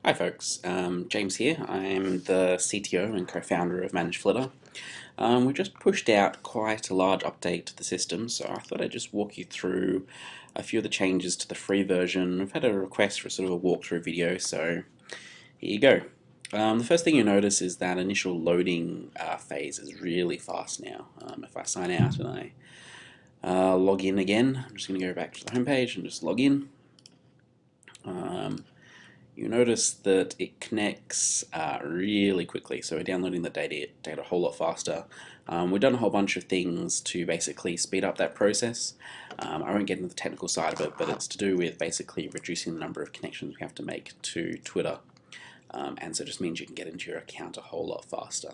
Hi folks, James here. I'm the CTO and co-founder of ManageFlitter. We just pushed out quite a large update to the system, so I thought I'd just walk you through a few of the changes to the free version. We've had a request for sort of a walkthrough video, so here you go. The first thing you notice is that initial loading phase is really fast now. If I sign out and I log in again, I'm just going to go back to the home page and just log in. You notice that it connects really quickly, so we're downloading the data a whole lot faster. We've done a whole bunch of things to basically speed up that process. I won't get into the technical side of it, but it's to do with basically reducing the number of connections we have to make to Twitter. And so it just means you can get into your account a whole lot faster.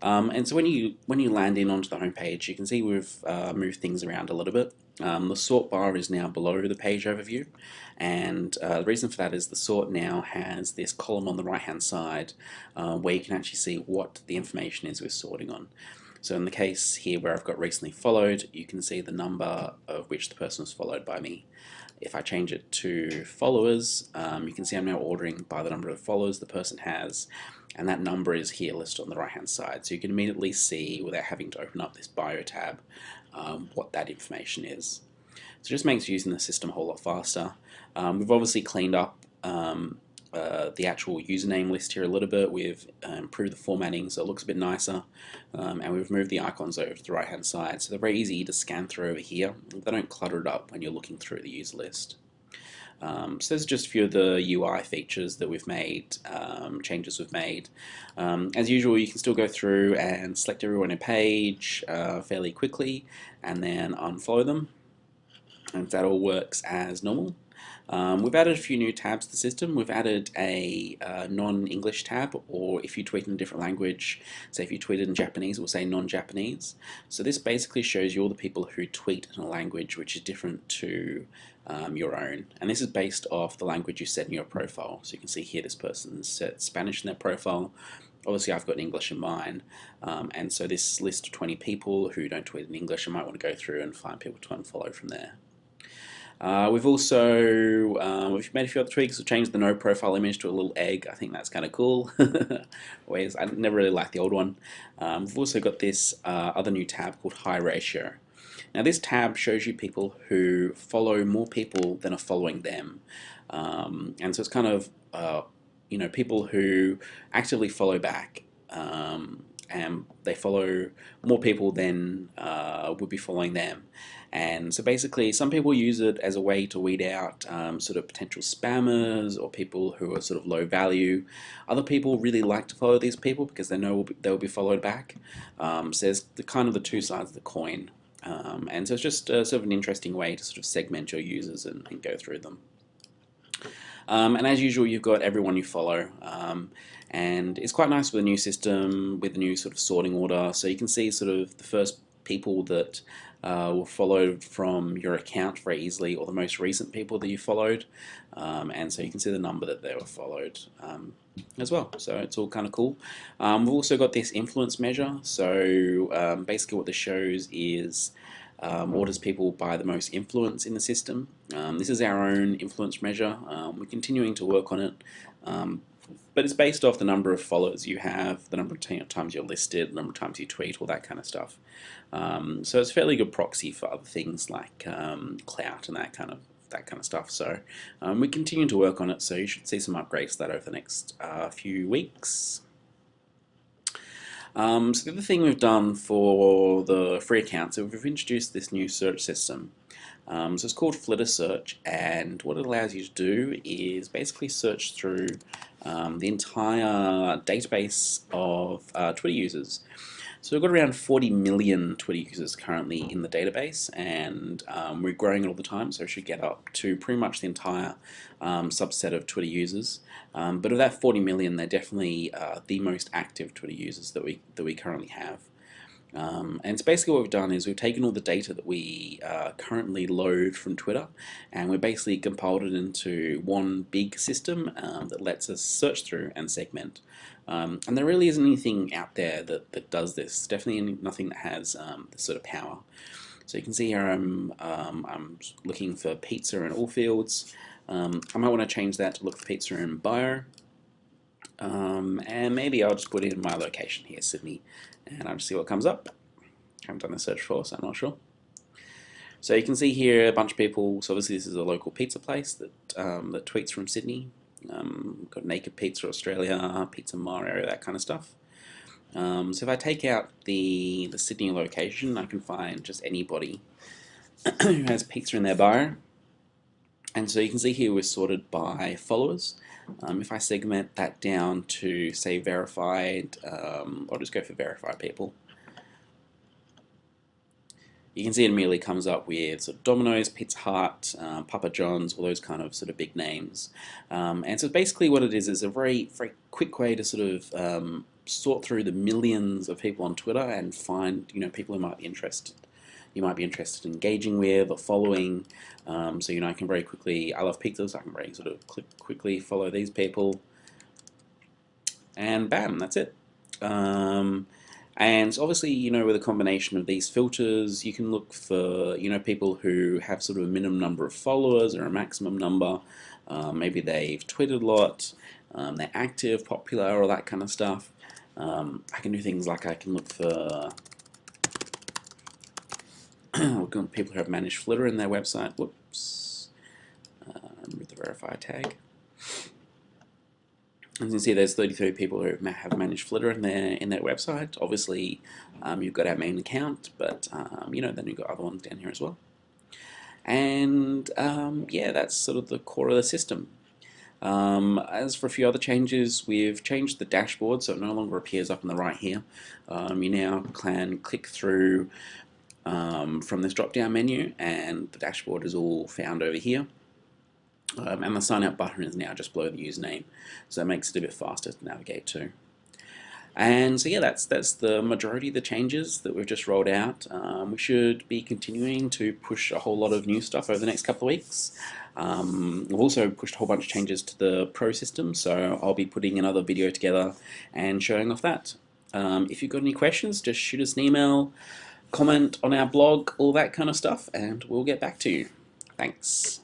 And so when you land in onto the home page, you can see we've moved things around a little bit. The sort bar is now below the page overview, and the reason for that is the sort now has this column on the right hand side where you can actually see what the information is we're sorting on. So in the case here where I've got recently followed, you can see the number of which the person was followed by me. If I change it to followers, you can see I'm now ordering by the number of followers the person has, and that number is here listed on the right hand side. So you can immediately see, without having to open up this bio tab, what that information is. So it just makes using the system a whole lot faster. We've obviously cleaned up the actual username list here a little bit. We've improved the formatting so it looks a bit nicer, and we've moved the icons over to the right hand side, so they're very easy to scan through over here. They don't clutter it up when you're looking through the user list. So there's just a few of the UI features that we've made, changes we've made. As usual, you can still go through and select everyone on a page fairly quickly and then unfollow them, and that all works as normal. We've added a few new tabs to the system. We've added a non-English tab, or if you tweet in a different language, say if you tweeted in Japanese, we'll say non-Japanese. So this basically shows you all the people who tweet in a language which is different to your own. And this is based off the language you set in your profile. So you can see here this person set Spanish in their profile. Obviously I've got English in mine, and so this list of 20 people who don't tweet in English, I might want to go through and find people to unfollow from there. We've also we've made a few other tweaks. We've changed the no profile image to a little egg. I think that's kind of cool. Whereas I never really liked the old one. We've also got this other new tab called High Ratio. Now this tab shows you people who follow more people than are following them, and so it's kind of people who actively follow back. And they follow more people than would be following them. And so basically some people use it as a way to weed out sort of potential spammers or people who are sort of low value. Other people really like to follow these people because they know they'll be followed back. So there's kind of the two sides of the coin. And so it's just sort of an interesting way to sort of segment your users and go through them. And as usual, you've got everyone you follow. And it's quite nice with a new system, with a new sort of sorting order. So you can see sort of the first people that were followed from your account very easily, or the most recent people that you followed. And so you can see the number that they were followed as well. So it's all kind of cool. We've also got this influence measure. So basically what this shows is orders people by the most influence in the system. This is our own influence measure. We're continuing to work on it, but it's based off the number of followers you have, the number of times you're listed, the number of times you tweet, all that kind of stuff. So it's a fairly good proxy for other things like clout and that kind of stuff. So we continue to work on it, so you should see some upgrades to that over the next few weeks. So the other thing we've done for the free accounts is we've introduced this new search system. So it's called Flitter Search, and what it allows you to do is basically search through the entire database of Twitter users. So we've got around 40 million Twitter users currently in the database, and we're growing it all the time, so we should get up to pretty much the entire subset of Twitter users. But of that 40 million, they're definitely the most active Twitter users that we currently have. And so basically what we've done is we've taken all the data that we currently load from Twitter, and we've basically compiled it into one big system that lets us search through and segment. And there really isn't anything out there that does this. Definitely nothing that has this sort of power. So you can see here I'm looking for pizza in all fields. I might want to change that to look for pizza in bio. And maybe I'll just put in my location here, Sydney, and I'll just see what comes up. I haven't done the search for, so I'm not sure. So you can see here a bunch of people. So obviously this is a local pizza place that that tweets from Sydney. We've got Naked Pizza Australia, Pizza Mario, that kind of stuff. So if I take out the Sydney location, I can find just anybody who has pizza in their bio. And so you can see here we're sorted by followers. If I segment that down to, say, verified, I'll just go for verified people. You can see it immediately comes up with sort of Domino's, Pizza Hut, Papa John's, all those kind of sort of big names. And so basically what it is a very, very quick way to sort of sort through the millions of people on Twitter and find, people who might be interested. You might be interested in engaging with or following. So I can very quickly, I love pizza, so I can very sort of quickly follow these people. And bam, that's it. And obviously, with a combination of these filters, you can look for, people who have sort of a minimum number of followers or a maximum number. Maybe they've tweeted a lot, they're active, popular, all that kind of stuff. I can do things like I can look for people who have ManageFlitter in their website. Whoops. Remove the verify tag. As you can see, there's 33 people who have ManageFlitter in their website. Obviously, you've got our main account, but then you've got other ones down here as well. And yeah, that's sort of the core of the system. As for a few other changes, we've changed the dashboard so it no longer appears up on the right here. You now can click through from this drop-down menu, and the dashboard is all found over here. And the sign out button is now just below the username, so it makes it a bit faster to navigate to. And so yeah, that's the majority of the changes that we've just rolled out. We should be continuing to push a whole lot of new stuff over the next couple of weeks. We've also pushed a whole bunch of changes to the Pro system, so I'll be putting another video together and showing off that. If you've got any questions, just shoot us an email, comment on our blog, all that kind of stuff, and we'll get back to you. Thanks.